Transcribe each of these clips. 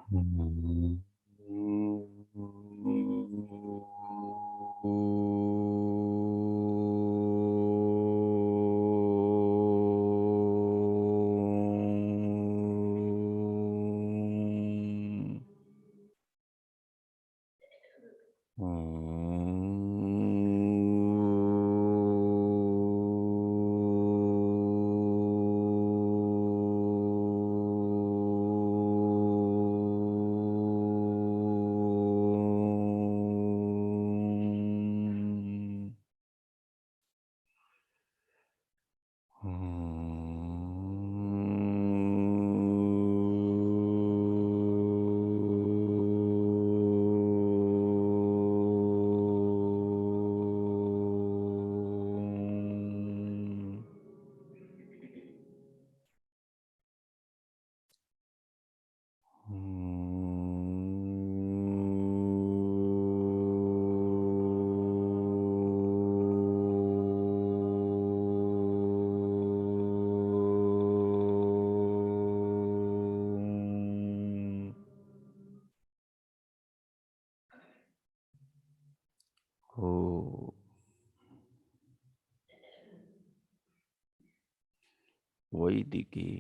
हम्म। ओ वैदिकी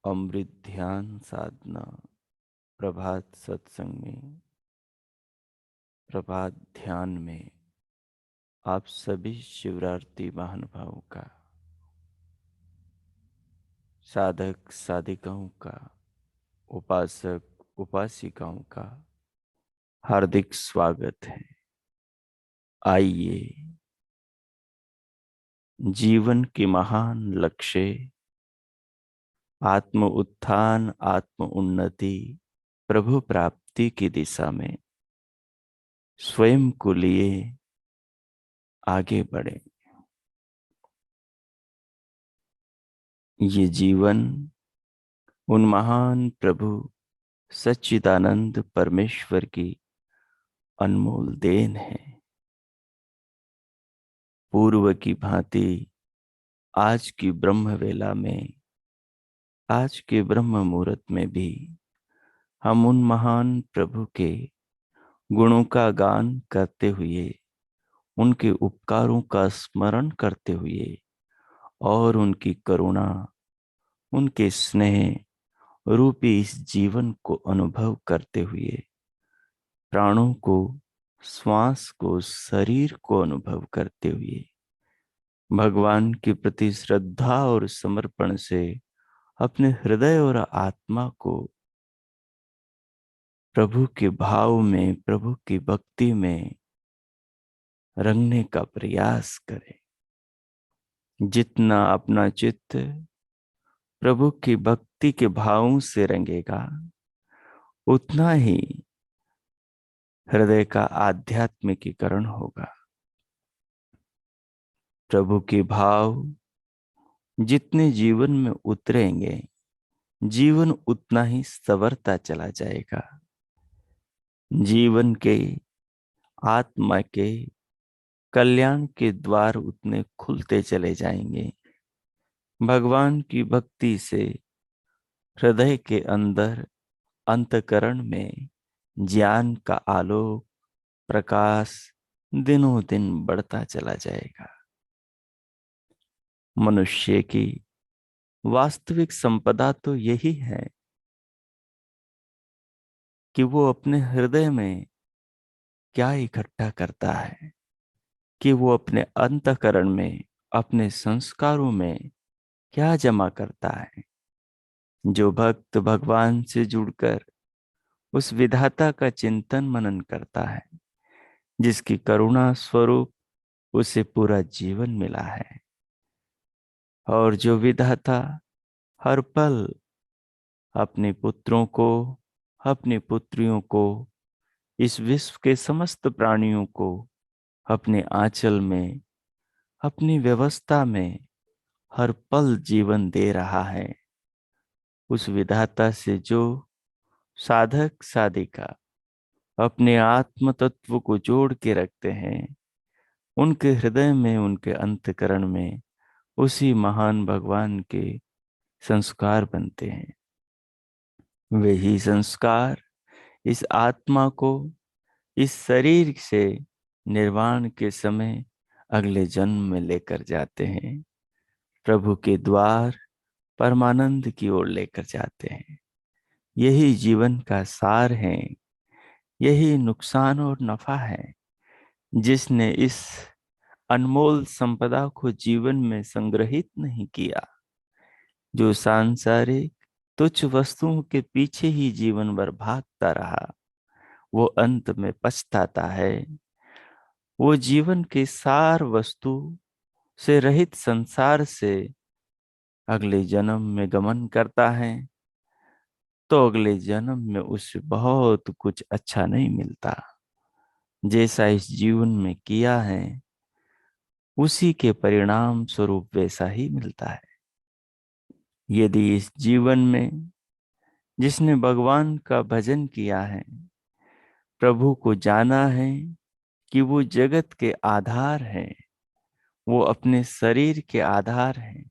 अमृत ध्यान साधना प्रभात सत्संग में, प्रभात ध्यान में आप सभी शिवरात्रि महानुभावों का, साधक साधिकाओं का, उपासक उपासिकाओं का हार्दिक स्वागत है। आइए जीवन के महान लक्ष्य आत्म उत्थान, आत्म उन्नति, प्रभु प्राप्ति की दिशा में स्वयं को लिए आगे बढ़े। ये जीवन उन महान प्रभु सच्चिदानंद परमेश्वर की अनमोल देन है। पूर्व की भांति आज की ब्रह्म वेला में, आज के ब्रह्म मुहूर्त में भी हम उन महान प्रभु के गुणों का गान करते हुए, उनके उपकारों का स्मरण करते हुए और उनकी करुणा, उनके स्नेह रूपी इस जीवन को अनुभव करते हुए, प्राणों को, श्वास को, शरीर को अनुभव करते हुए भगवान के प्रति श्रद्धा और समर्पण से अपने हृदय और आत्मा को प्रभु के भाव में, प्रभु की भक्ति में रंगने का प्रयास करें। जितना अपना चित्त प्रभु की भक्ति के भावों से रंगेगा, उतना ही हृदय का आध्यात्मिकीकरण होगा। प्रभु के भाव जितने जीवन में उतरेंगे, जीवन उतना ही संवरता चला जाएगा। जीवन के, आत्मा के कल्याण के द्वार उतने खुलते चले जाएंगे। भगवान की भक्ति से हृदय के अंदर, अंतकरण में ज्ञान का आलोक, प्रकाश दिनों दिन बढ़ता चला जाएगा। मनुष्य की वास्तविक संपदा तो यही है कि वो अपने हृदय में क्या इकट्ठा करता है, कि वो अपने अंतःकरण में, अपने संस्कारों में क्या जमा करता है। जो भक्त भगवान से जुड़कर उस विधाता का चिंतन मनन करता है, जिसकी करुणा स्वरूप उसे पूरा जीवन मिला है, और जो विधाता हर पल अपने पुत्रों को, अपनी पुत्रियों को, इस विश्व के समस्त प्राणियों को अपने आंचल में, अपनी व्यवस्था में हर पल जीवन दे रहा है, उस विधाता से जो साधक साधिका अपने आत्म तत्व को जोड़ के रखते हैं, उनके हृदय में, उनके अंतकरण में उसी महान भगवान के संस्कार बनते हैं। वही संस्कार इस आत्मा को इस शरीर से निर्वाण के समय अगले जन्म में लेकर जाते हैं, प्रभु के द्वार परमानंद की ओर लेकर जाते हैं। यही जीवन का सार है, यही नुकसान और नफा है। जिसने इस अनमोल संपदा को जीवन में संग्रहित नहीं किया, जो सांसारिक तुच्छ वस्तुओं के पीछे ही जीवन भर भागता रहा, वो अंत में पछताता है। वो जीवन के सार वस्तु से रहित संसार से अगले जन्म में गमन करता है, तो अगले जन्म में उसे बहुत कुछ अच्छा नहीं मिलता। जैसा इस जीवन में किया है, उसी के परिणाम स्वरूप वैसा ही मिलता है। यदि इस जीवन में जिसने भगवान का भजन किया है, प्रभु को जाना है कि वो जगत के आधार हैं, वो अपने शरीर के आधार हैं,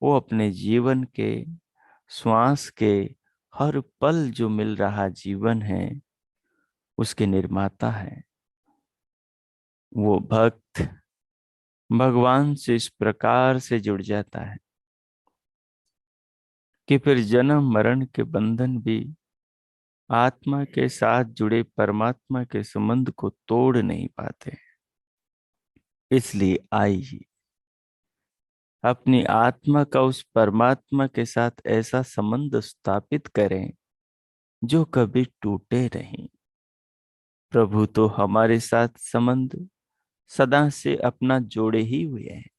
वो अपने जीवन के श्वास के हर पल जो मिल रहा जीवन है उसके निर्माता है, वो भक्त भगवान से इस प्रकार से जुड़ जाता है कि फिर जन्म मरण के बंधन भी आत्मा के साथ जुड़े परमात्मा के संबंध को तोड़ नहीं पाते। इसलिए आइए अपनी आत्मा का उस परमात्मा के साथ ऐसा संबंध स्थापित करें जो कभी टूटे नहीं। प्रभु तो हमारे साथ संबंध सदा से अपना जोड़े ही हुए हैं।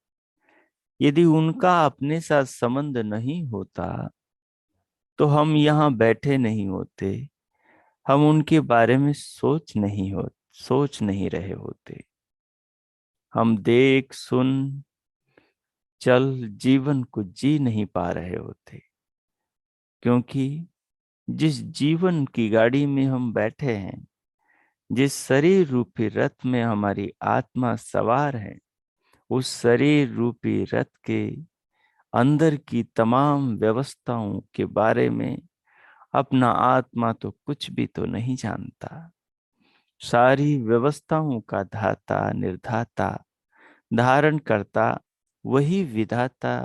यदि उनका अपने साथ संबंध नहीं होता तो हम यहाँ बैठे नहीं होते, हम उनके बारे में सोच नहीं रहे होते। हम देख सुन चल जीवन को जी नहीं पा रहे होते, क्योंकि जिस जीवन की गाड़ी में हम बैठे हैं, जिस शरीर रूपी रथ में हमारी आत्मा सवार है, उस शरीर रूपी रथ के अंदर की तमाम व्यवस्थाओं के बारे में अपना आत्मा तो कुछ भी तो नहीं जानता। सारी व्यवस्थाओं का धाता निर्धाता धारण करता वही विधाता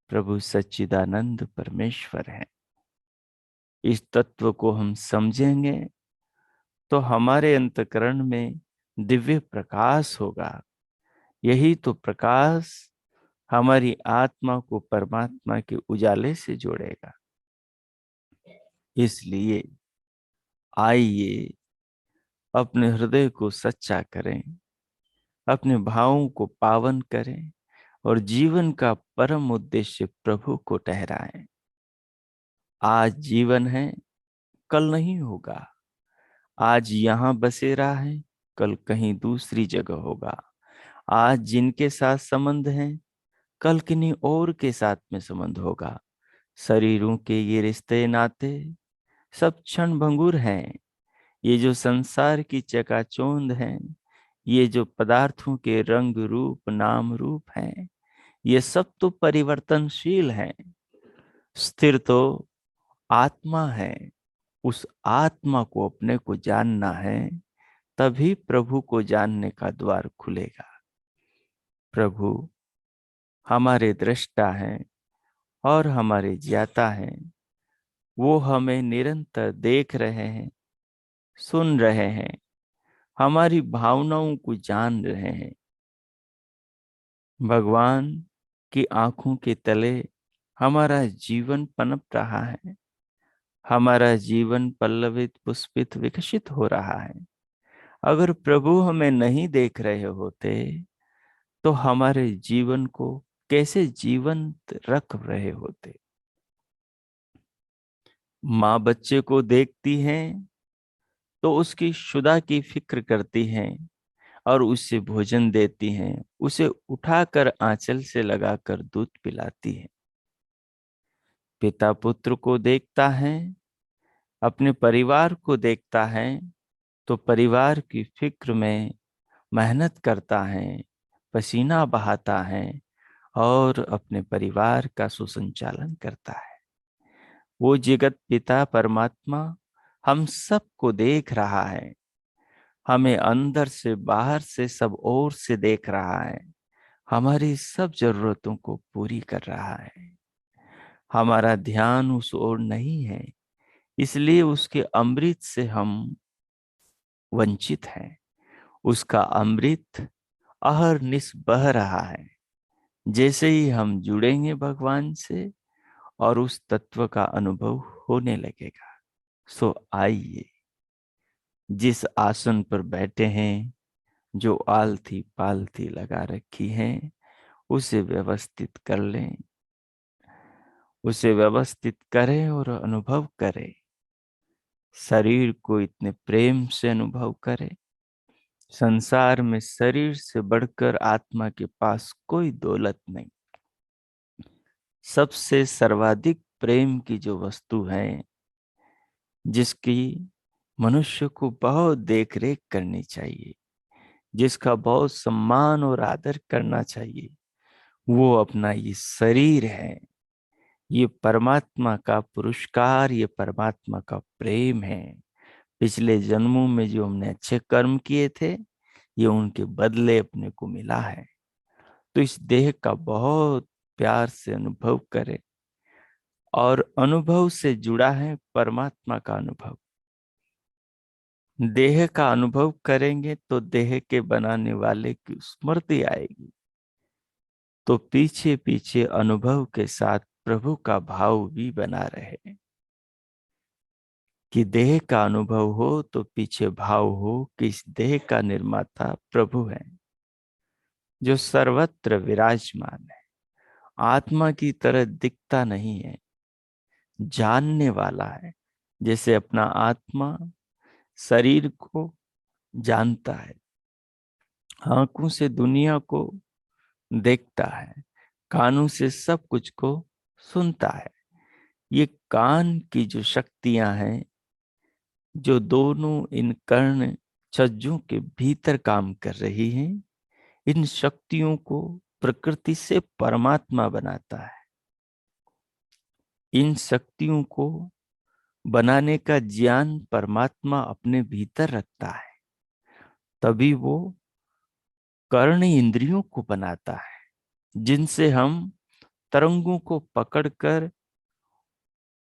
प्रभु सच्चिदानंद परमेश्वर है। इस तत्व को हम समझेंगे तो हमारे अंतःकरण में दिव्य प्रकाश होगा। यही तो प्रकाश हमारी आत्मा को परमात्मा के उजाले से जोड़ेगा। इसलिए आइए अपने हृदय को सच्चा करें, अपने भावों को पावन करें और जीवन का परम उद्देश्य प्रभु को ठहराएं। आज जीवन है, कल नहीं होगा। आज यहाँ बसेरा है, कल कहीं दूसरी जगह होगा। आज जिनके साथ संबंध है, कल किन्हीं और के साथ में संबंध होगा। शरीरों के ये रिश्ते नाते सब क्षण भंगुर हैं। ये जो संसार की चकाचौंध है, ये जो पदार्थों के रंग रूप नाम रूप हैं, ये सब तो परिवर्तनशील हैं। स्थिर तो आत्मा है। उस आत्मा को अपने को जानना है, तभी प्रभु को जानने का द्वार खुलेगा। प्रभु हमारे दृष्टा हैं और हमारे ज्ञाता हैं। वो हमें निरंतर देख रहे हैं, सुन रहे हैं, हमारी भावनाओं को जान रहे हैं। भगवान की आंखों के तले हमारा जीवन पनप रहा है। हमारा जीवन पल्लवित पुष्पित विकसित हो रहा है। अगर प्रभु हमें नहीं देख रहे होते तो हमारे जीवन को कैसे जीवंत रख रहे होते। माँ बच्चे को देखती है तो उसकी शुदा की फिक्र करती है और उसे भोजन देती हैं, उसे उठाकर आंचल से लगाकर दूध पिलाती है। पिता पुत्र को देखता है, अपने परिवार को देखता है, तो परिवार की फिक्र में मेहनत करता है, पसीना बहाता है और अपने परिवार का सुसंचालन करता है। वो जगत पिता परमात्मा हम सबको देख रहा है, हमें अंदर से बाहर से सब ओर से देख रहा है, हमारी सब जरूरतों को पूरी कर रहा है। हमारा ध्यान उस ओर नहीं है, इसलिए उसके अमृत से हम वंचित हैं। उसका अमृत अहरनिश बह रहा है। जैसे ही हम जुड़ेंगे भगवान से और उस तत्व का अनुभव होने लगेगा। सो आइए, जिस आसन पर बैठे हैं, जो आलथी पालथी लगा रखी है, उसे व्यवस्थित कर लें, उसे व्यवस्थित करें और अनुभव करें। शरीर को इतने प्रेम से अनुभव करें। संसार में शरीर से बढ़कर आत्मा के पास कोई दौलत नहीं। सबसे सर्वाधिक प्रेम की जो वस्तु है, जिसकी मनुष्य को बहुत देख रेख करनी चाहिए, जिसका बहुत सम्मान और आदर करना चाहिए, वो अपना ये शरीर है। ये परमात्मा का पुरस्कार, ये परमात्मा का प्रेम है। पिछले जन्मों में जो हमने अच्छे कर्म किए थे, ये उनके बदले अपने को मिला है। तो इस देह का बहुत प्यार से अनुभव करें, और अनुभव से जुड़ा है परमात्मा का अनुभव। देह का अनुभव करेंगे तो देह के बनाने वाले की स्मृति आएगी, तो पीछे पीछे अनुभव के साथ प्रभु का भाव भी बना रहे। कि देह का अनुभव हो तो पीछे भाव हो कि इस देह का निर्माता प्रभु है, जो सर्वत्र विराजमान है। आत्मा की तरह दिखता नहीं है, जानने वाला है। जैसे अपना आत्मा शरीर को जानता है, आंखों से दुनिया को देखता है, कानों से सब कुछ को सुनता है। ये कान की जो शक्तियां हैं, जो दोनों इन कर्ण छज्जों के भीतर काम कर रही हैं, इन शक्तियों को प्रकृति से परमात्मा बनाता है। इन शक्तियों को बनाने का ज्ञान परमात्मा अपने भीतर रखता है, तभी वो कर्ण इंद्रियों को बनाता है, जिनसे हम तरंगों को पकड़कर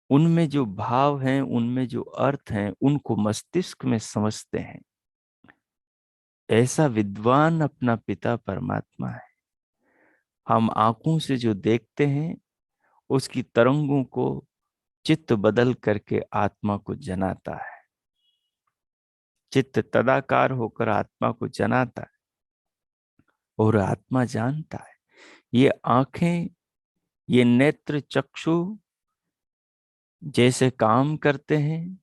उनमें जो भाव हैं, उनमें जो अर्थ हैं, उनको मस्तिष्क में समझते हैं। ऐसा विद्वान अपना पिता परमात्मा है। हम आंखों से जो देखते हैं, उसकी तरंगों को चित्त बदल करके आत्मा को जनाता है। चित्त तदाकार होकर आत्मा को जनाता है, और आत्मा जानता है। ये आंखें, ये नेत्र चक्षु जैसे काम करते हैं,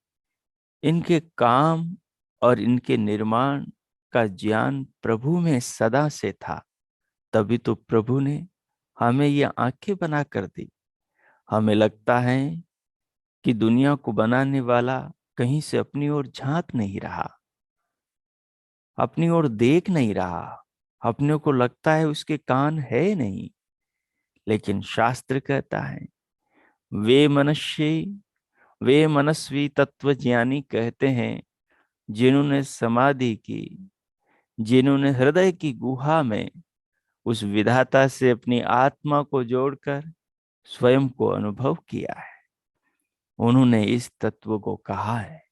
इनके काम और इनके निर्माण का ज्ञान प्रभु में सदा से था। तभी तो प्रभु ने हमें ये आंखें बना कर दी। हमें लगता है कि दुनिया को बनाने वाला कहीं से अपनी ओर झांक नहीं रहा, अपनी ओर देख नहीं रहा। अपने को लगता है उसके कान है नहीं, लेकिन शास्त्र कहता है, वे मनुष्य वे मनस्वी तत्व ज्ञानी कहते हैं, जिन्होंने समाधि की, जिन्होंने हृदय की गुहा में उस विधाता से अपनी आत्मा को जोड़कर स्वयं को अनुभव किया है। उन्होंने इस तत्व को कहा है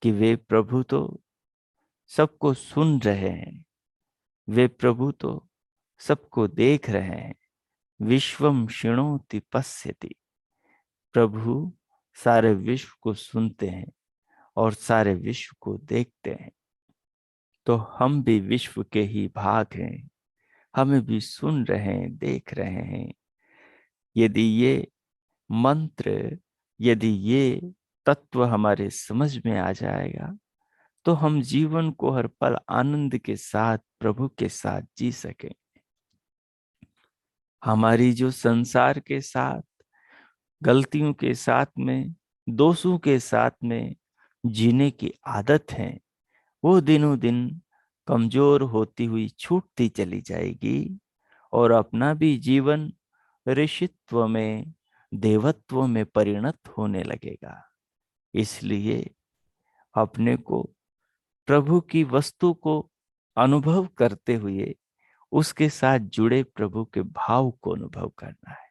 कि वे प्रभु तो सबको सुन रहे हैं, वे प्रभु तो सबको देख रहे हैं। विश्वम शृणोति पश्यति। प्रभु सारे विश्व को सुनते हैं और सारे विश्व को देखते हैं। तो हम भी विश्व के ही भाग हैं, हमें भी सुन रहे हैं, देख रहे हैं। यदि ये मंत्र, यदि ये तत्व हमारे समझ में आ जाएगा, तो हम जीवन को हर पल आनंद के साथ, प्रभु के साथ जी सके। हमारी जो संसार के साथ, गलतियों के साथ में, दोषों के साथ में जीने की आदत है, वो दिनों दिन कमजोर होती हुई छूटती चली जाएगी, और अपना भी जीवन ऋषित्व में, देवत्व में परिणत होने लगेगा। इसलिए अपने को प्रभु की वस्तु को अनुभव करते हुए उसके साथ जुड़े प्रभु के भाव को अनुभव करना है।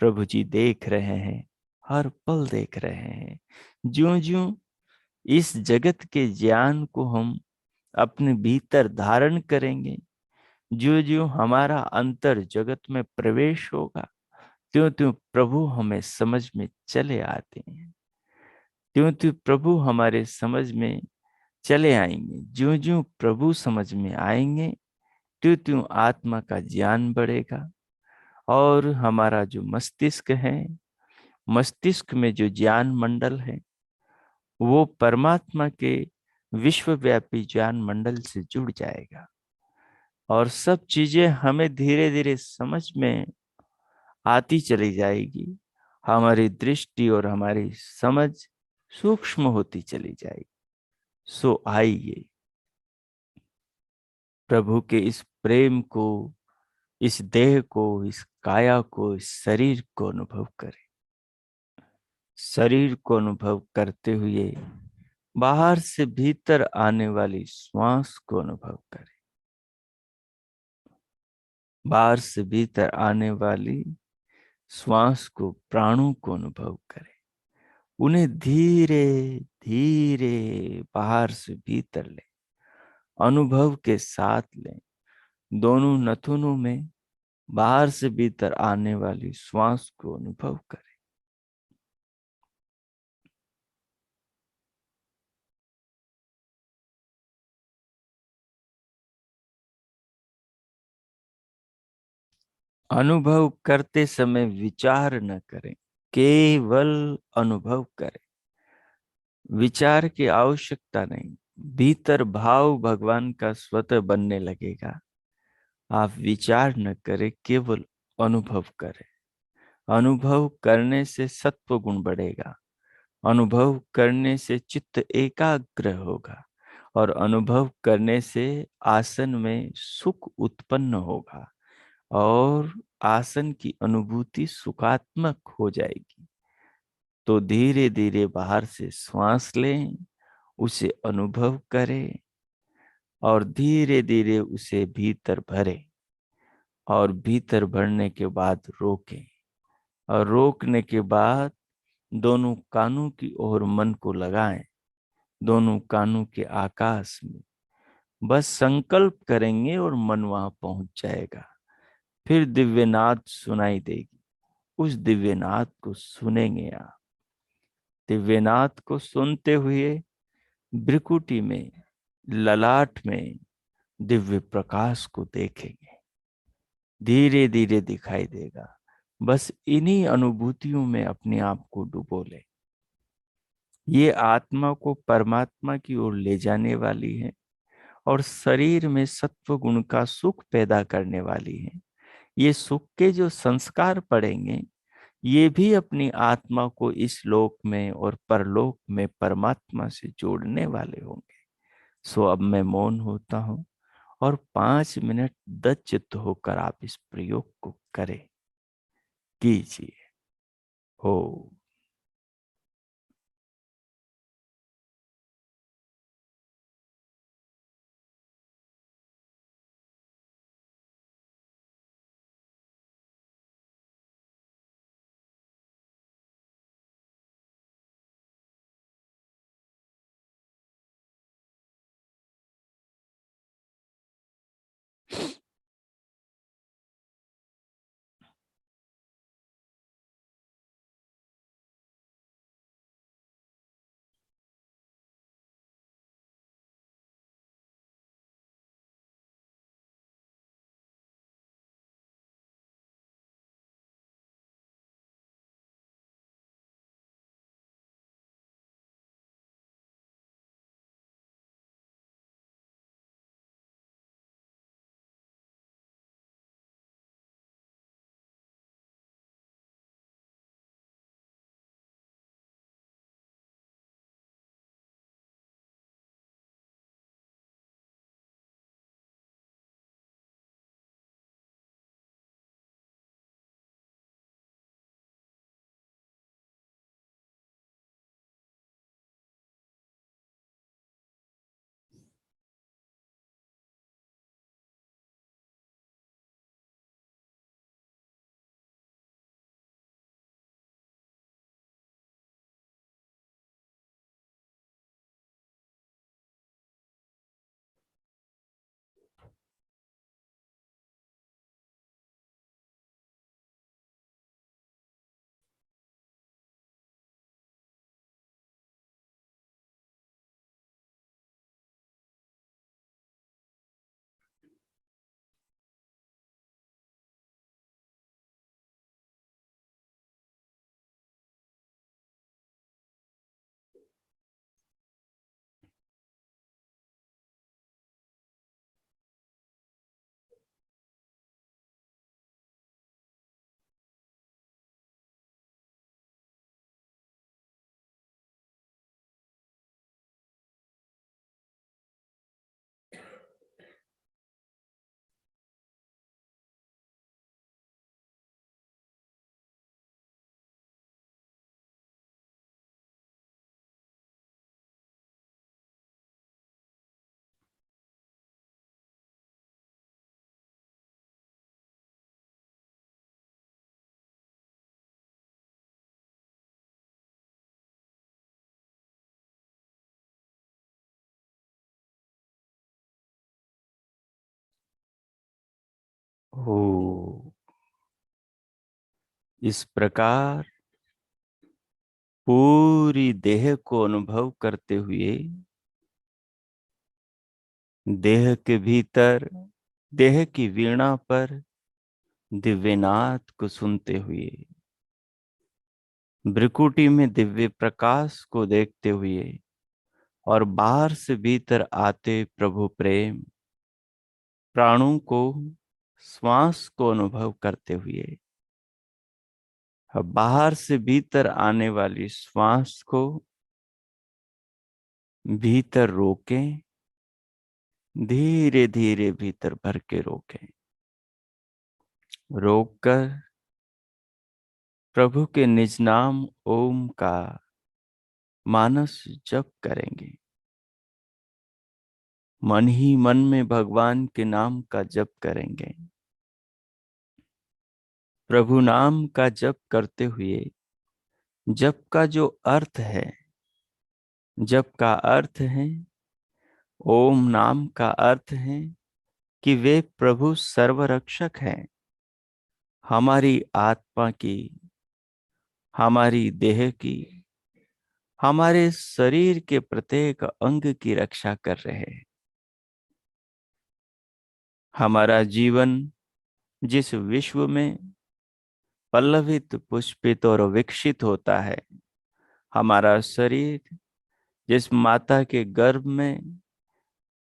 प्रभु जी देख रहे हैं, हर पल देख रहे हैं। ज्यों ज्यों इस जगत के ज्ञान को हम अपने भीतर धारण करेंगे, ज्यों ज्यों हमारा अंतर जगत में प्रवेश होगा, त्यों त्यों प्रभु हमें समझ में चले आते हैं। त्यों त्यों प्रभु हमारे समझ में चले आएंगे। ज्यों ज्यों प्रभु समझ में आएंगे, त्यों त्यों आत्मा का ज्ञान बढ़ेगा और हमारा जो मस्तिष्क है, मस्तिष्क में जो ज्ञान मंडल है, वो परमात्मा के विश्वव्यापी ज्ञान मंडल से जुड़ जाएगा और सब चीजें हमें धीरे धीरे समझ में आती चली जाएगी। हमारी दृष्टि और हमारी समझ सूक्ष्म होती चली जाएगी। सो आइए प्रभु के इस प्रेम को, इस देह को, इस काया को, इस शरीर को अनुभव करें। शरीर को अनुभव करते हुए बाहर से भीतर आने वाली श्वास को अनुभव करें। बाहर से भीतर आने वाली श्वास को, प्राणों को अनुभव करें। उन्हें धीरे धीरे बाहर से भीतर लें, अनुभव के साथ लें। दोनों नथुनों में बाहर से भीतर आने वाली श्वास को अनुभव करें। अनुभव करते समय विचार न करें, केवल अनुभव करें। विचार की आवश्यकता नहीं। भीतर भाव भगवान का स्वतः बनने लगेगा। आप विचार न करें, केवल अनुभव करें। अनुभव करने से सत्व गुण बढ़ेगा। अनुभव करने से चित्त एकाग्र होगा और अनुभव करने से आसन में सुख उत्पन्न होगा और आसन की अनुभूति सुखात्मक हो जाएगी। तो धीरे धीरे बाहर से श्वास लें, उसे अनुभव करें और धीरे धीरे उसे भीतर भरें और भीतर भरने के बाद रोकें और रोकने के बाद दोनों कानों की ओर मन को लगाएं। दोनों कानों के आकाश में बस संकल्प करेंगे और मन वहां पहुंच जाएगा। फिर दिव्यनाद सुनाई देगी। उस दिव्यनाद को सुनेंगे आप। दिव्यनाद को सुनते हुए भ्रिकुटी में, ललाट में दिव्य प्रकाश को देखेंगे। धीरे धीरे दिखाई देगा। बस इन्हीं अनुभूतियों में अपने आप को डुबो ले। ये आत्मा को परमात्मा की ओर ले जाने वाली है और शरीर में सत्व गुण का सुख पैदा करने वाली है। ये सुख के जो संस्कार पड़ेंगे, ये भी अपनी आत्मा को इस लोक में और परलोक में परमात्मा से जोड़ने वाले होंगे। सो अब मैं मौन होता हूँ और 5 मिनट दच्चित्त होकर आप इस प्रयोग को करें, कीजिए। हो। हो। इस प्रकार पूरी देह को अनुभव करते हुए, देह के भीतर, देह की वीणा पर दिव्यनाद को सुनते हुए, भ्रिकुटी में दिव्य प्रकाश को देखते हुए और बाहर से भीतर आते प्रभु प्रेम, प्राणों को, श्वास को अनुभव करते हुए, अब बाहर से भीतर आने वाली श्वास को भीतर रोकें, धीरे धीरे भीतर भर के रोकें। रोककर प्रभु के निज नाम ओम का मानस जप करेंगे। मन ही मन में भगवान के नाम का जप करेंगे। प्रभु नाम का जप करते हुए जप का जो अर्थ है, जप का अर्थ है, ओम नाम का अर्थ है कि वे प्रभु सर्वरक्षक हैं। हमारी आत्मा की, हमारी देह की, हमारे शरीर के प्रत्येक अंग की रक्षा कर रहे हैं। हमारा जीवन जिस विश्व में पल्लवित, पुष्पित और विकसित होता है, हमारा शरीर जिस माता के गर्भ में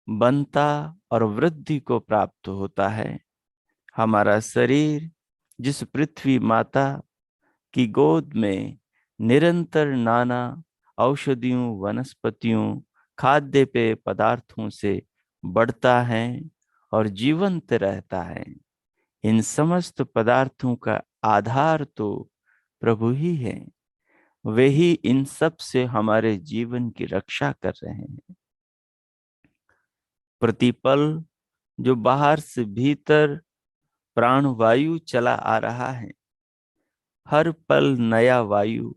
बनता और वृद्धि को प्राप्त होता है, हमारा शरीर जिस पृथ्वी माता की गोद में निरंतर नाना औषधियों, वनस्पतियों, खाद्य पेय पदार्थों से बढ़ता है और जीवंत रहता है, इन समस्त पदार्थों का आधार तो प्रभु ही है। वे ही इन सब से हमारे जीवन की रक्षा कर रहे हैं। प्रतिपल जो बाहर से भीतर प्राण वायु चला आ रहा है, हर पल नया वायु,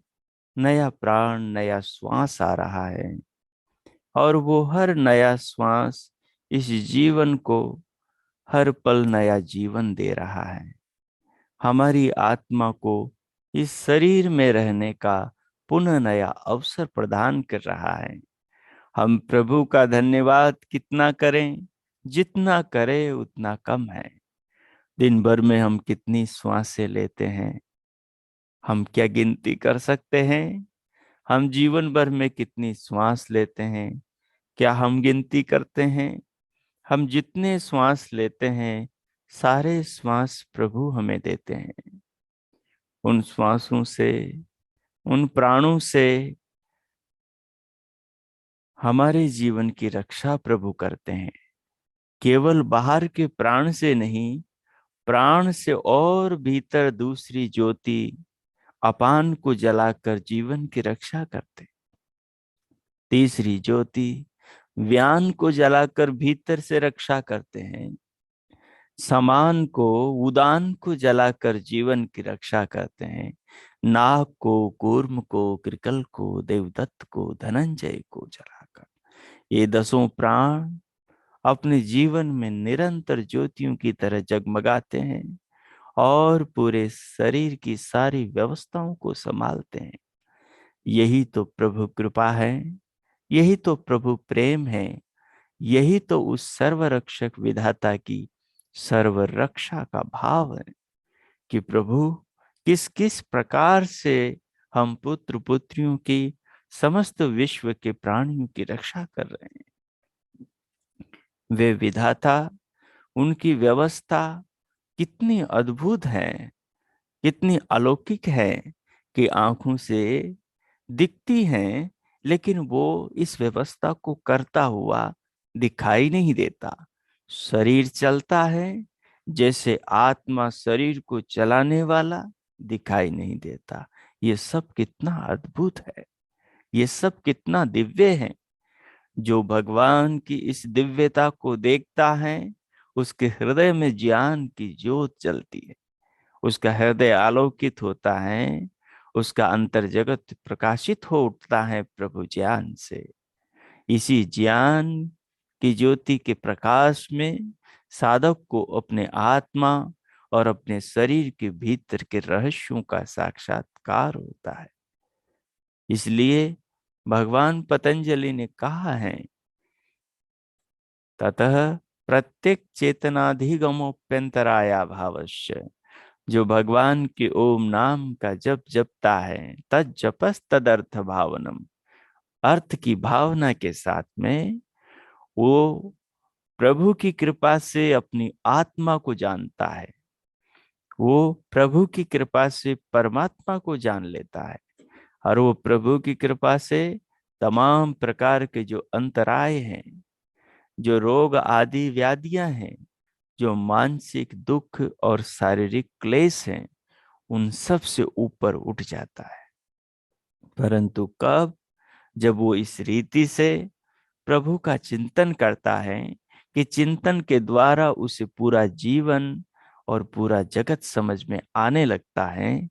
नया प्राण, नया श्वास आ रहा है और वो हर नया श्वास इस जीवन को हर पल नया जीवन दे रहा है। हमारी आत्मा को इस शरीर में रहने का पुनः नया अवसर प्रदान कर रहा है। हम प्रभु का धन्यवाद कितना करें, जितना करें उतना कम है। दिन भर में हम कितनी श्वासें लेते हैं, हम क्या गिनती कर सकते हैं? हम जीवन भर में कितनी श्वास लेते हैं, क्या हम गिनती करते हैं? हम जितने श्वास लेते हैं, सारे श्वास प्रभु हमें देते हैं। उन श्वासों से, उन प्राणों से हमारे जीवन की रक्षा प्रभु करते हैं। केवल बाहर के प्राण से नहीं, प्राण से और भीतर दूसरी ज्योति अपान को जलाकर जीवन की रक्षा करते। तीसरी ज्योति व्यान को जलाकर भीतर से रक्षा करते हैं। समान को, उदान को जलाकर जीवन की रक्षा करते हैं। नाग को, कूर्म को, कृकल को, देवदत्त को, धनंजय को जलाकर ये दसों प्राण अपने जीवन में निरंतर ज्योतियों की तरह जगमगाते हैं और पूरे शरीर की सारी व्यवस्थाओं को संभालते हैं। यही तो प्रभु कृपा है, यही तो प्रभु प्रेम है, यही तो उस सर्वरक्षक विधाता की सर्वरक्षा का भाव है कि प्रभु किस किस प्रकार से हम पुत्र पुत्रियों की, समस्त विश्व के प्राणियों की रक्षा कर रहे हैं। वे विधाता, उनकी व्यवस्था कितनी अद्भुत है, कितनी अलौकिक है कि आंखों से दिखती हैं, लेकिन वो इस व्यवस्था को करता हुआ दिखाई नहीं देता। शरीर चलता है, जैसे आत्मा शरीर को चलाने वाला दिखाई नहीं देता। ये सब कितना अद्भुत है, ये सब कितना दिव्य है। जो भगवान की इस दिव्यता को देखता है, उसके हृदय में ज्ञान की ज्योत जलती है, उसका हृदय आलोकित होता है, उसका अंतर जगत प्रकाशित हो उठता है प्रभु ज्ञान से। इसी ज्ञान की ज्योति के प्रकाश में साधक को अपने आत्मा और अपने शरीर के भीतर के रहस्यों का साक्षात्कार होता है। इसलिए भगवान पतंजलि ने कहा है, ततः प्रत्येक चेतनाधिगमोप्यंतराया भावस्य। जो भगवान के ओम नाम का जप जपता है, तद जपस तदर्थ भावनम। अर्थ की भावना के साथ में वो प्रभु की कृपा से अपनी आत्मा को जानता है, वो प्रभु की कृपा से परमात्मा को जान लेता है, और वो प्रभु की कृपा से तमाम प्रकार के जो अंतराय हैं, जो रोग आदि व्याधियां हैं, जो मानसिक दुख और शारीरिक क्लेश हैं, उन सब से ऊपर उठ जाता है। परंतु कब? जब वो इस रीति से प्रभु का चिंतन करता है कि चिंतन के द्वारा उसे पूरा जीवन और पूरा जगत समझ में आने लगता है,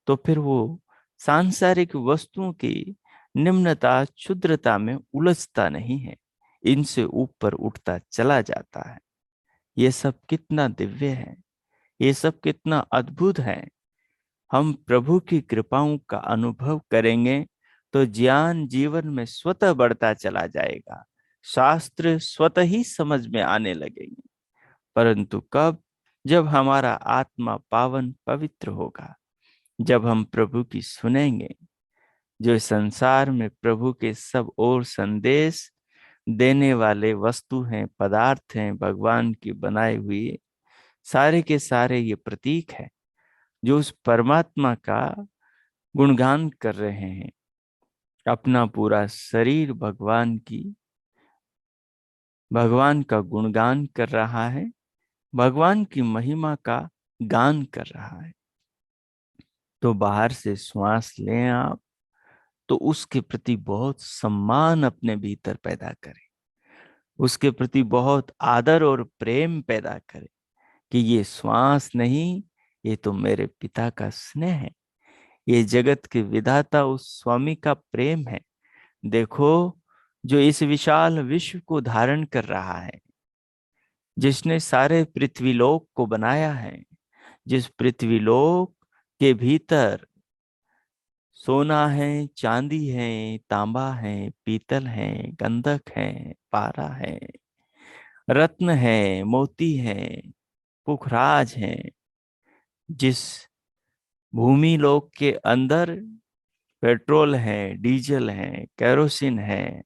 तो फिर वो सांसारिक वस्तुओं की निम्नता क्षुद्रता में उलझता नहीं है, इनसे ऊपर उठता चला जाता है। ये सब कितना दिव्य है, ये सब कितना अद्भुत है। हम प्रभु की कृपाओं का अनुभव करेंगे तो ज्ञान जीवन में स्वतः बढ़ता चला जाएगा, शास्त्र स्वतः ही समझ में आने लगेंगे। परंतु कब? जब हमारा आत्मा पावन पवित्र होगा, जब हम प्रभु की सुनेंगे। जो संसार में प्रभु के सब और संदेश देने वाले वस्तु हैं, पदार्थ हैं, भगवान की बनाई हुई, सारे के सारे ये प्रतीक है जो उस परमात्मा का गुणगान कर रहे हैं। अपना पूरा शरीर भगवान का गुणगान कर रहा है, भगवान की महिमा का गान कर रहा है। तो बाहर से श्वास लें आप, तो उसके प्रति बहुत सम्मान अपने भीतर पैदा करें, उसके प्रति बहुत आदर और प्रेम पैदा करें कि ये श्वास नहीं, ये तो मेरे पिता का स्नेह है, ये जगत के विधाता उस स्वामी का प्रेम है। देखो, जो इस विशाल विश्व को धारण कर रहा है, जिसने सारे पृथ्वीलोक को बनाया है, जिस पृथ्वीलोक के भीतर सोना है, चांदी है, तांबा है, पीतल है, गंधक है, पारा है, रत्न है, मोती है, पुखराज है, जिस भूमि लोक के अंदर पेट्रोल है, डीजल है, केरोसिन है,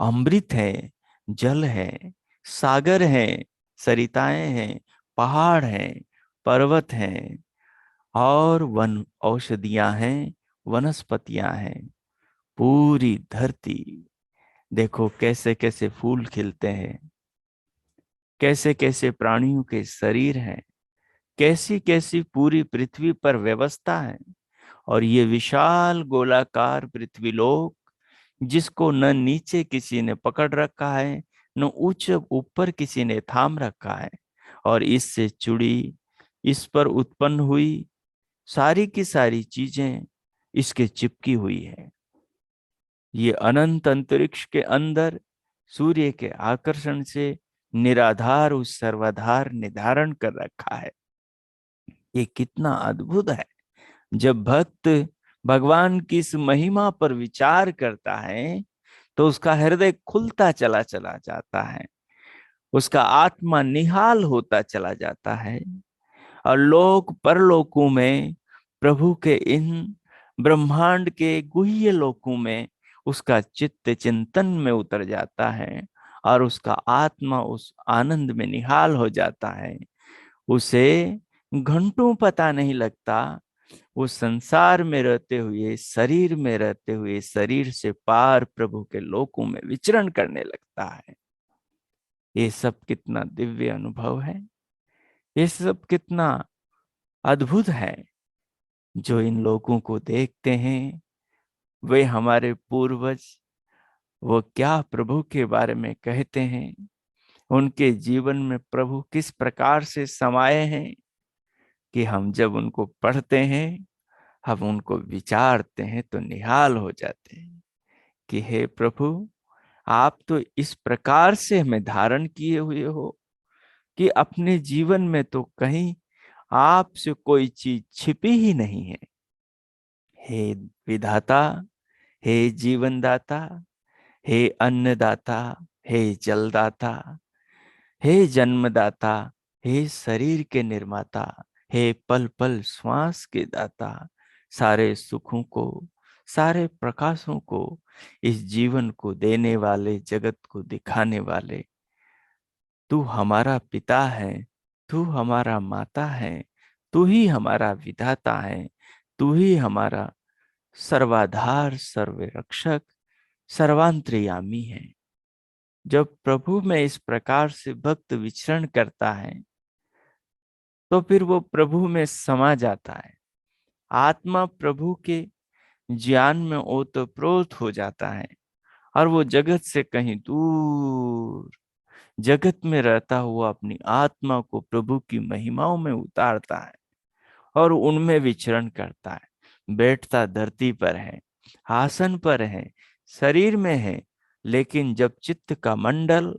अमृत है, जल है, सागर है, सरिताएं हैं, पहाड़ हैं, पर्वत हैं, और वन औषधियां हैं, वनस्पतियां हैं, पूरी धरती। देखो कैसे कैसे फूल खिलते हैं, कैसे कैसे प्राणियों के शरीर हैं, कैसी कैसी पूरी पृथ्वी पर व्यवस्था है। और ये विशाल गोलाकार पृथ्वीलोक, जिसको न नीचे किसी ने पकड़ रखा है, न ऊंचे ऊपर किसी ने थाम रखा है, और इससे जुड़ी, इस पर उत्पन्न हुई सारी की सारी चीजें इसके चिपकी हुई है। ये अनंत अंतरिक्ष के अंदर सूर्य के आकर्षण से निराधार उस सर्वाधार ने धारण कर रखा है। ये कितना अद्भुत है। जब भक्त भगवान की इस महिमा पर विचार करता है, तो उसका हृदय खुलता चला चला जाता है, उसका आत्मा निहाल होता चला जाता है, और लोक परलोकों में, प्रभु के इन ब्रह्मांड के गुह्य लोकों में उसका चित्त चिंतन में उतर जाता है, और उसका आत्मा उस आनंद में निहाल हो जाता है। उसे घंटों पता नहीं लगता, वो संसार में रहते हुए, शरीर में रहते हुए, शरीर से पार प्रभु के लोकों में विचरण करने लगता है। ये सब कितना दिव्य अनुभव है, ये सब कितना अद्भुत है। जो इन लोगों को देखते हैं, वे हमारे पूर्वज, वो क्या प्रभु के बारे में कहते हैं, उनके जीवन में प्रभु किस प्रकार से समाये हैं, कि हम जब उनको पढ़ते हैं, हम उनको विचारते हैं, तो निहाल हो जाते हैं कि हे प्रभु, आप तो इस प्रकार से हमें धारण किए हुए हो, कि अपने जीवन में तो कहीं आपसे कोई चीज छिपी ही नहीं है। हे विधाता, हे जीवनदाता, हे अन्नदाता, हे जलदाता, हे जन्मदाता, हे शरीर के निर्माता, हे पल पल श्वास के दाता, सारे सुखों को, सारे प्रकाशों को, इस जीवन को देने वाले, जगत को दिखाने वाले, तू हमारा पिता है, तू हमारा माता है, तू ही हमारा विधाता है, तू ही हमारा सर्वाधार, सर्वरक्षक, सर्वांतर्यामी है। जब प्रभु में इस प्रकार से भक्त विचरण करता है तो फिर वो प्रभु में समा जाता है। आत्मा प्रभु के ज्ञान में ओतप्रोत हो जाता है और वो जगत से कहीं दूर, जगत में रहता हुआ अपनी आत्मा को प्रभु की महिमाओं में उतारता है और उनमें विचरण करता है। बैठता धरती पर है, आसन पर है, शरीर में है, लेकिन जब चित्त का मंडल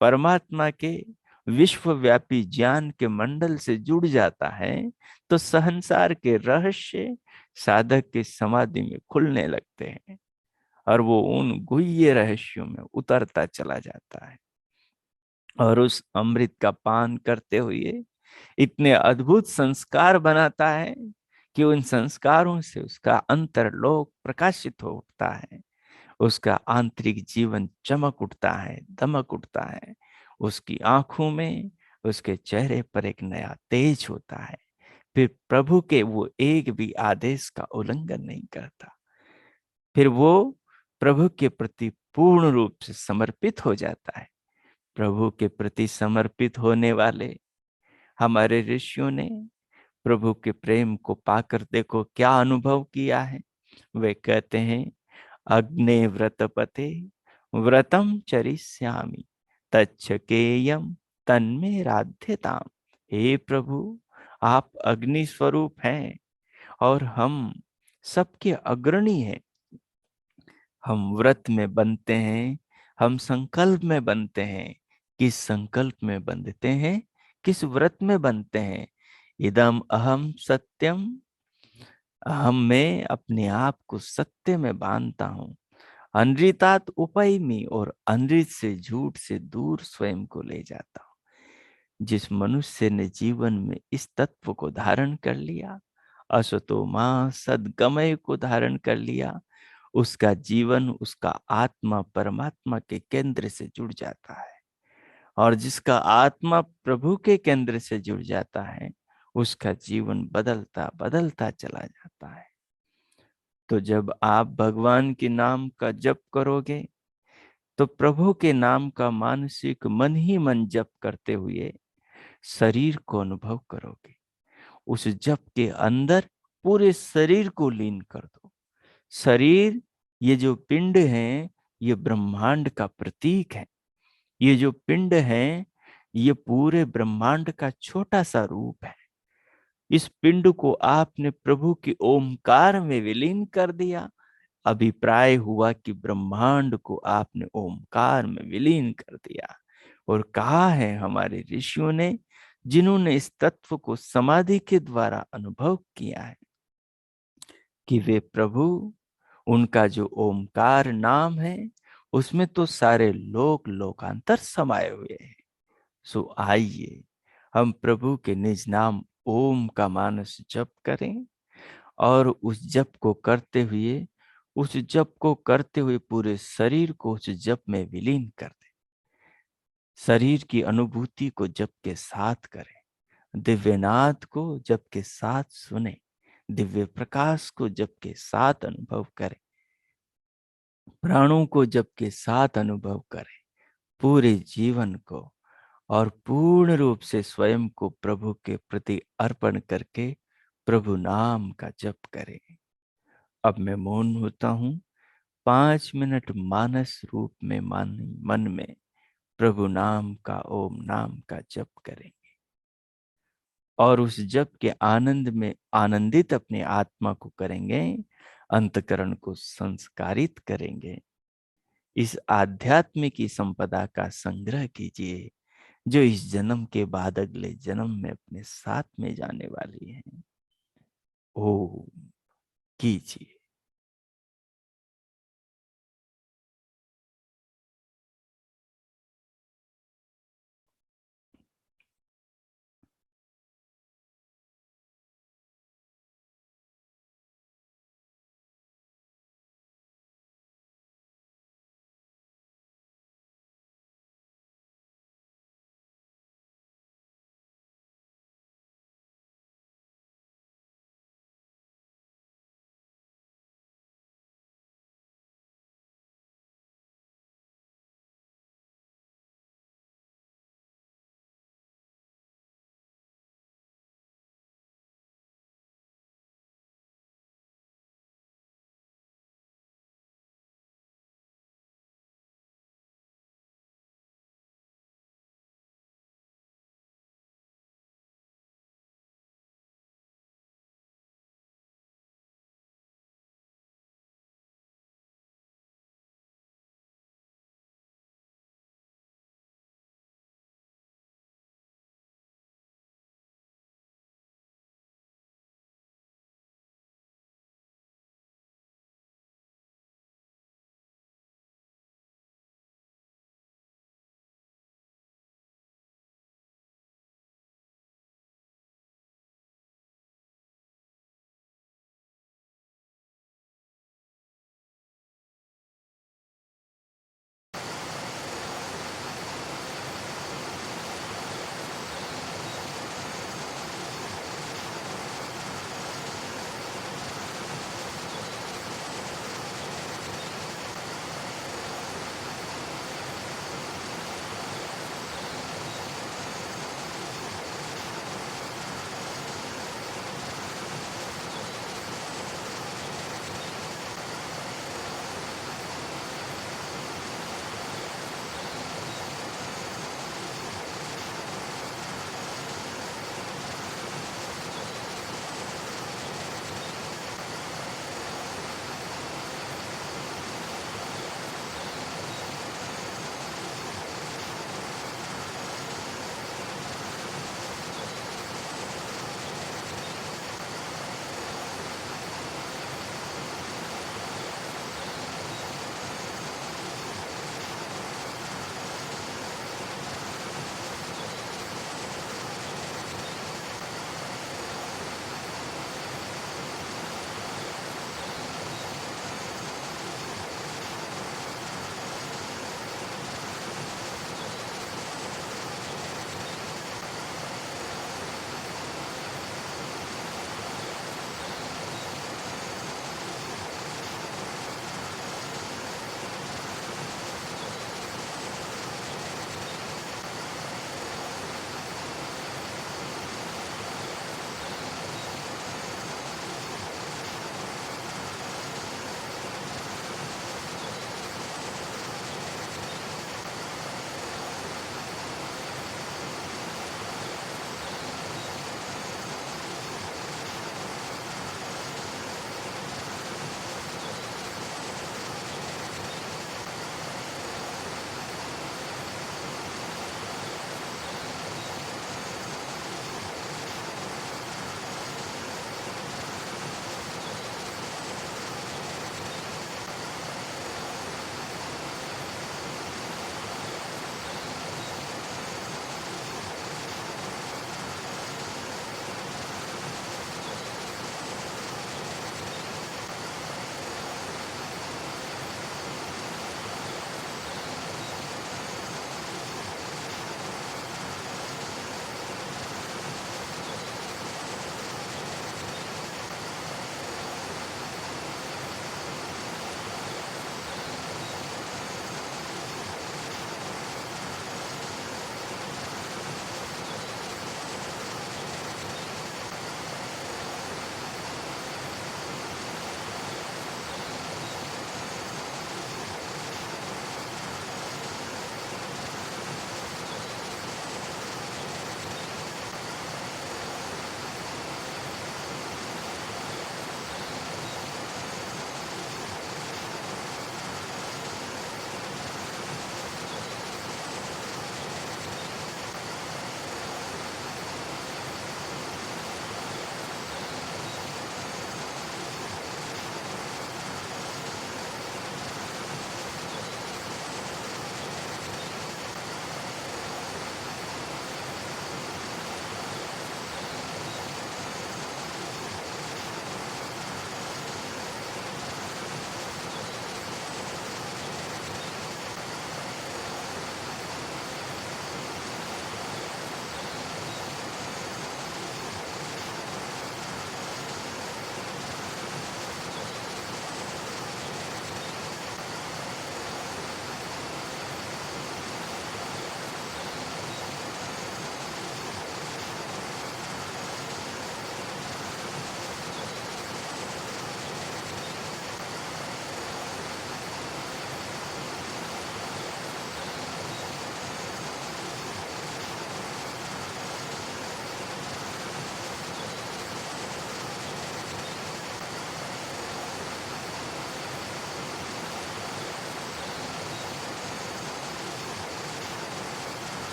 परमात्मा के विश्वव्यापी ज्ञान के मंडल से जुड़ जाता है तो संसार के रहस्य साधक की समाधि में खुलने लगते हैं और वो उन गुह्य रहस्यों में उतरता चला जाता है और उस अमृत का पान करते हुए इतने अद्भुत संस्कार बनाता है कि उन संस्कारों से उसका अंतरलोक प्रकाशित हो उठता है। उसका आंतरिक जीवन चमक उठता है, दमक उठता है। उसकी आंखों में, उसके चेहरे पर एक नया तेज होता है। फिर प्रभु के वो एक भी आदेश का उल्लंघन नहीं करता। फिर वो प्रभु के प्रति पूर्ण रूप से समर्पित हो जाता है। प्रभु के प्रति समर्पित होने वाले हमारे ऋषियों ने प्रभु के प्रेम को पाकर देखो क्या अनुभव किया है। वे कहते हैं, अग्ने व्रतपते व्रतम चरिष्यामि तच्छकेयम तन्मे राध्यताम। हे प्रभु, आप अग्नि स्वरूप हैं और हम सबके अग्रणी हैं। हम व्रत में बनते हैं, हम संकल्प में बनते हैं। किस संकल्प में बंधते हैं, किस व्रत में बनते हैं? इदम अहम सत्यम, अहम में अपने आप को सत्य में बांधता हूँ। अनृतात उपैमी, और अनृत से, झूठ से दूर स्वयं को ले जाता हूँ। जिस मनुष्य ने जीवन में इस तत्व को धारण कर लिया, असतो मां सद्गमय को धारण कर लिया, उसका जीवन, उसका आत्मा परमात्मा के केंद्र से जुड़ जाता है। और जिसका आत्मा प्रभु के केंद्र से जुड़ जाता है, उसका जीवन बदलता बदलता चला जाता है। तो जब आप भगवान के नाम का जप करोगे तो प्रभु के नाम का मानसिक मन ही मन जप करते हुए शरीर को अनुभव करोगे। उस जप के अंदर पूरे शरीर को लीन कर दो। शरीर, ये जो पिंड है, ये ब्रह्मांड का प्रतीक है। ये जो पिंड है, ये पूरे ब्रह्मांड का छोटा सा रूप है। इस पिंड को आपने प्रभु के ओमकार में विलीन कर दिया। अभिप्राय हुआ कि ब्रह्मांड को आपने ओमकार में विलीन कर दिया। और कहा है हमारे ऋषियों ने, जिन्होंने इस तत्व को समाधि के द्वारा अनुभव किया है, कि वे प्रभु, उनका जो ओमकार नाम है, उसमें तो सारे लोक लोकांतर समाये हुए हैं। सो आइए हम प्रभु के निज नाम ओम का मानस जप करें और उस जप को करते हुए, पूरे शरीर को उस जप में विलीन कर दें। शरीर की अनुभूति को जप के साथ करें, दिव्यनाद को जप के साथ सुने, दिव्य प्रकाश को जप के साथ अनुभव करें, प्राणों को जप के साथ अनुभव करें, पूरे जीवन को और पूर्ण रूप से स्वयं को प्रभु के प्रति अर्पण करके प्रभु नाम का जप करें। अब मैं मौन होता हूँ। 5 मिनट मानस रूप में मन में प्रभु नाम का, ओम नाम का जप करेंगे और उस जप के आनंद में आनंदित अपनी आत्मा को करेंगे, अंतकरण को संस्कारित करेंगे। इस आध्यात्मिक संपदा का संग्रह कीजिए जो इस जन्म के बाद अगले जन्म में अपने साथ में जाने वाली है। ओ कीजिए।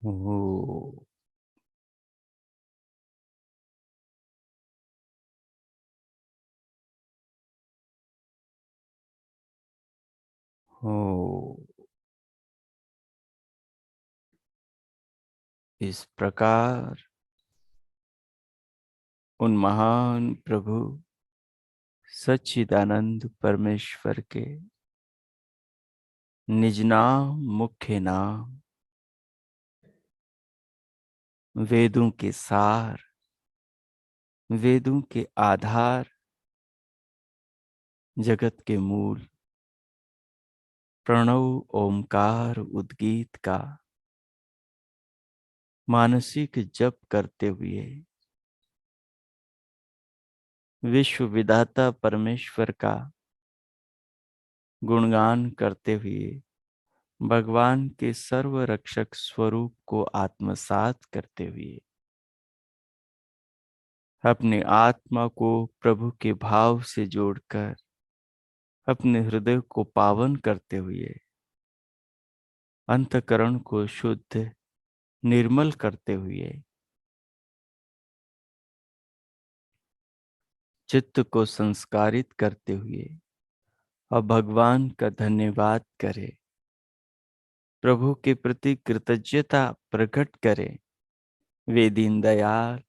हो, हो। इस प्रकार उन महान प्रभु सच्चिदानंद परमेश्वर के निज नाम, मुख्य नाम, वेदों के सार, वेदों के आधार, जगत के मूल, प्रणव ओमकार उद्गीत का मानसिक जप करते हुए विश्व विधाता परमेश्वर का गुणगान करते हुए भगवान के सर्व रक्षक स्वरूप को आत्मसात करते हुए अपने आत्मा को प्रभु के भाव से जोड़कर अपने हृदय को पावन करते हुए अंतकरण को शुद्ध निर्मल करते हुए चित्त को संस्कारित करते हुए और भगवान का धन्यवाद करें, प्रभु के प्रति कृतज्ञता प्रकट करें। वे दीन दयाल,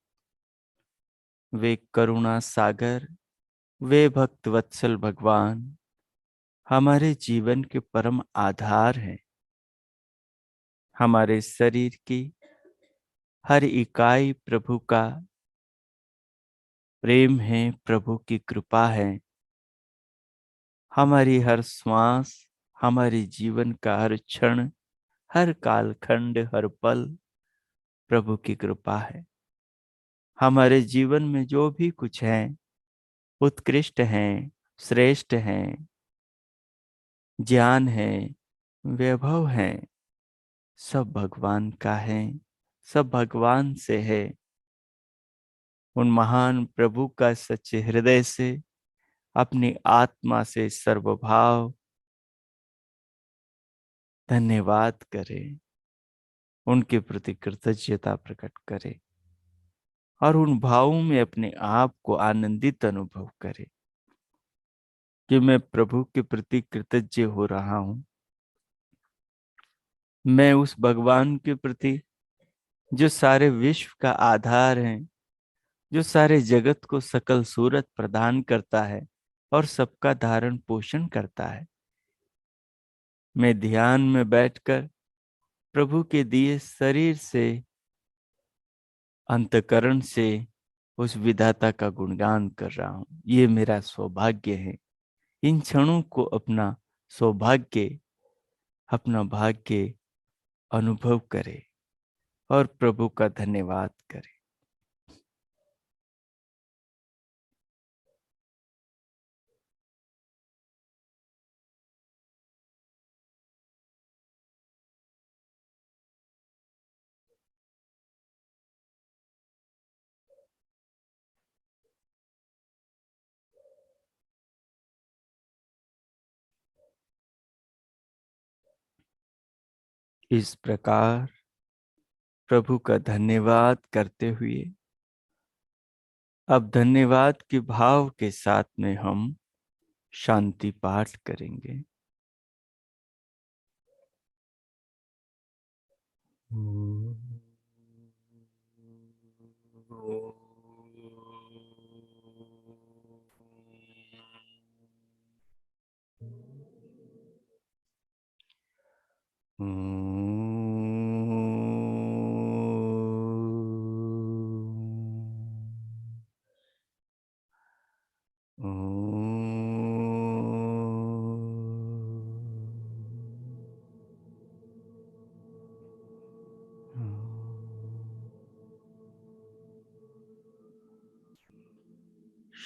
वे करुणा सागर, वे भक्त वत्सल भगवान हमारे जीवन के परम आधार हैं। हमारे शरीर की हर इकाई प्रभु का प्रेम है, प्रभु की कृपा है। हमारी हर श्वास, हमारे जीवन का हर क्षण, हर कालखंड, हर पल प्रभु की कृपा है। हमारे जीवन में जो भी कुछ है, उत्कृष्ट हैं, श्रेष्ठ हैं, ज्ञान है, वैभव है, सब भगवान का है, सब भगवान से है। उन महान प्रभु का सच्चे हृदय से, अपनी आत्मा से सर्वभाव धन्यवाद करें, उनके प्रति कृतज्ञता प्रकट करें और उन भावों में अपने आप को आनंदित अनुभव करें कि मैं प्रभु के प्रति कृतज्ञ हो रहा हूं। मैं उस भगवान के प्रति जो सारे विश्व का आधार है, जो सारे जगत को सकल सूरत प्रदान करता है और सबका धारण पोषण करता है, मैं ध्यान में बैठकर प्रभु के दिए शरीर से, अंतकरण से उस विधाता का गुणगान कर रहा हूं। ये मेरा सौभाग्य है। इन क्षणों को अपना सौभाग्य, अपना भाग्य अनुभव करें और प्रभु का धन्यवाद करें। इस प्रकार प्रभु का धन्यवाद करते हुए अब धन्यवाद के भाव के साथ में हम शांति पाठ करेंगे।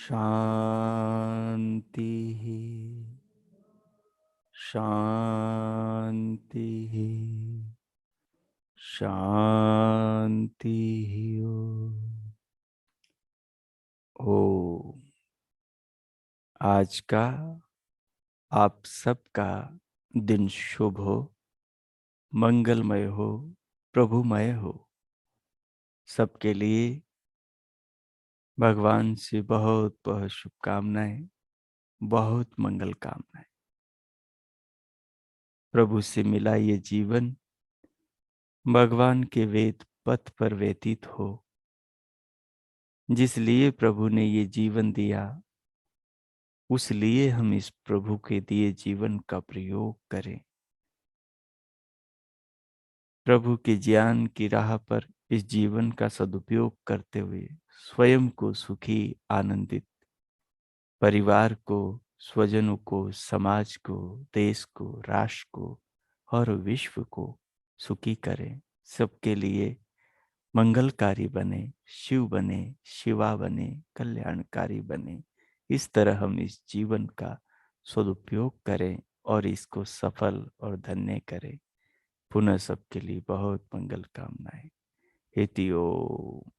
शांति, शांति, शांति। ओ आज का आप सबका दिन शुभ हो, मंगलमय हो, प्रभुमय हो। सबके लिए भगवान से बहुत बहुत शुभकामनाएं, बहुत मंगल कामनाएं। प्रभु से मिला ये जीवन भगवान के वेद पथ पर व्यतीत हो। जिस लिए प्रभु ने ये जीवन दिया, उस लिए हम इस प्रभु के दिए जीवन का प्रयोग करें। प्रभु के ज्ञान की राह पर इस जीवन का सदुपयोग करते हुए स्वयं को सुखी, आनंदित, परिवार को, स्वजनों को, समाज को, देश को, राष्ट्र को और विश्व को सुखी करें। सबके लिए मंगलकारी बने, शिव बने, शिवा बने, कल्याणकारी बने। इस तरह हम इस जीवन का सदुपयोग करें और इसको सफल और धन्य करें। पुनः सबके लिए बहुत मंगल कामनाएं। इति ओम।